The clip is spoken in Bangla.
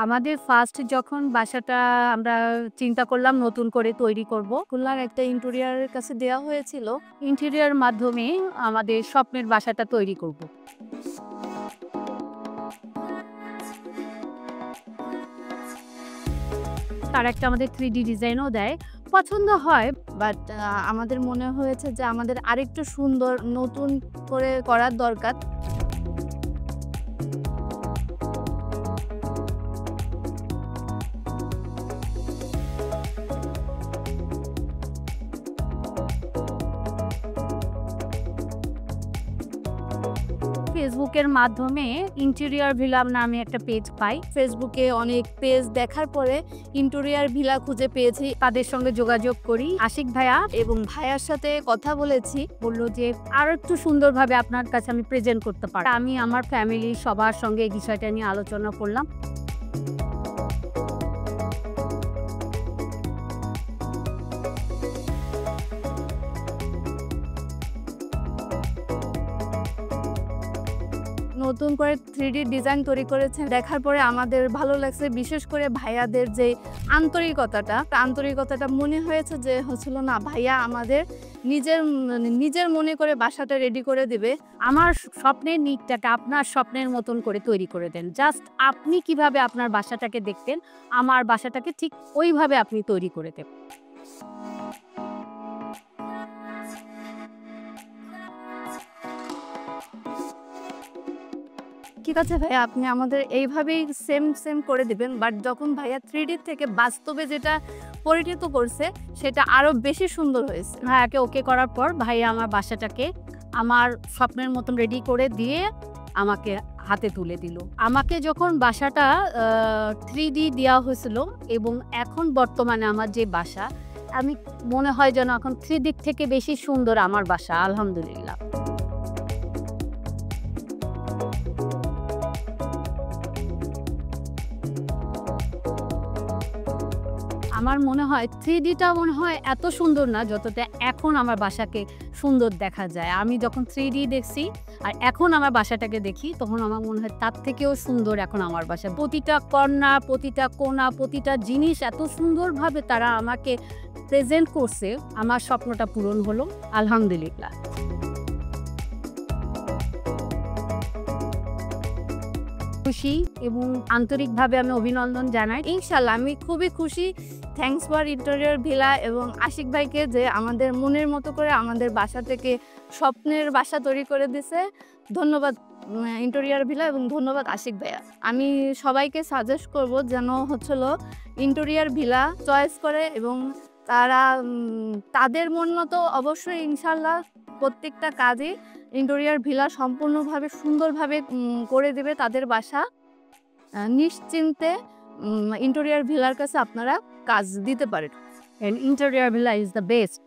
আমাদের ফার্স্ট যখন বাসাটা আমরা চিন্তা করলাম নতুন করে তৈরি করব, খুলনার একটা ইন্টেরিয়রের কাছে দেওয়া হয়েছিল। ইন্টেরিয়র মাধ্যমে আমাদের স্বপ্নের বাসাটা তৈরি করব। তারা একটা আমাদের 3D ডিজাইনও দেয়। পছন্দ হয়, বাট আমাদের মনে হয়েছে যে আমাদের আরেকটু সুন্দর নতুন করে করার দরকার। ফেসবুকের মাধ্যমে ইন্টেরিয়র ভিলা নামে একটা পেজ পাই। ফেসবুকে অনেক পেজ দেখার পরে ইন্টেরিয়র ভিলা খুঁজে পেয়েছি। তাদের সঙ্গে যোগাযোগ করি। আশিক ভাইয়া এবং ভাইয়ার সাথে কথা বলেছি। বলল যে আরো একটু সুন্দরভাবে আপনার কাছে আমি প্রেজেন্ট করতে পারি। আমি আমার ফ্যামিলি সবার সঙ্গে এই বিষয়টা নিয়ে আলোচনা করলাম। নতুন করে 3D ডিজাইন তৈরি করেছেন দেখার পরে আমাদের ভালো লাগছে। বিশেষ করে ভাইয়াদের যে আন্তরিকতাটা মনে হয়েছে যে হচ্ছিল না, ভাইয়া আমাদের নিজের মনে করে বাসাটা রেডি করে দিবে। আমার স্বপ্নের নিটটাকে আপনার স্বপ্নের মতন করে তৈরি করে দেন। জাস্ট আপনি কিভাবে আপনার বাসাটাকে দেখতেন, আমার বাসাটাকে ঠিক ওইভাবে আপনি তৈরি করে দেন। ঠিক আছে ভাইয়া, আপনি আমাদের এইভাবেই সেম করে দিবেন। বাট যখন ভাইয়া 3D থেকে বাস্তবে যেটা পরিণত করছে সেটা আরো বেশি সুন্দর হয়েছে। ভাইয়াকে ওকে করার পর ভাইয়া আমার বাসাটাকে আমার স্বপ্নের মতন রেডি করে দিয়ে আমাকে হাতে তুলে দিল। আমাকে যখন বাসাটা 3D দেওয়া হয়েছিল এবং এখন বর্তমানে আমার যে বাসা, আমি মনে হয় যেন এখন 3D থেকে বেশি সুন্দর আমার বাসা, আলহামদুলিল্লাহ। আমার মনে হয় 3Dটা মনে হয় এত সুন্দর না যতটা এখন আমার বাসাকে সুন্দর দেখা যায়। আমি যখন 3D দেখছি আর এখন আমার বাসাটাকে দেখি, তখন আমার মনে হয় তার থেকেও সুন্দর এখন আমার বাসা। প্রতিটা কর্নার, প্রতিটা কোণা, প্রতিটা জিনিস এত সুন্দরভাবে তারা আমাকে প্রেজেন্ট করছে। আমার স্বপ্নটা পূরণ হলো, আলহামদুলিল্লাহ। খুশি এবং আন্তরিকভাবে আমি অভিনন্দন জানাই। ইনশাল্লাহ আমি খুবই খুশি। থ্যাঙ্কস ফর ইন্টেরিয়র ভিলা এবং আশিক ভাইকে যে আমাদের মনের মতো করে আমাদের বাসা থেকে স্বপ্নের বাসা তৈরি করে দিছে। ধন্যবাদ ইন্টেরিয়র ভিলা এবং ধন্যবাদ আশিক ভাইয়া। আমি সবাইকে সাজেস্ট করব যেন হচ্ছিল ইন্টেরিয়র ভিলা চয়েস করে এবং তারা তাদের মন মতো অবশ্যই ইনশাল্লাহ প্রত্যেকটা কাজে ইন্টেরিয়র ভিলা সম্পূর্ণভাবে সুন্দরভাবে করে দেবে তাদের বাসা। নিশ্চিন্তে ইন্টেরিয়র ভিলার কাছে আপনারা কাজ দিতে পারেন। And interior villa is the best.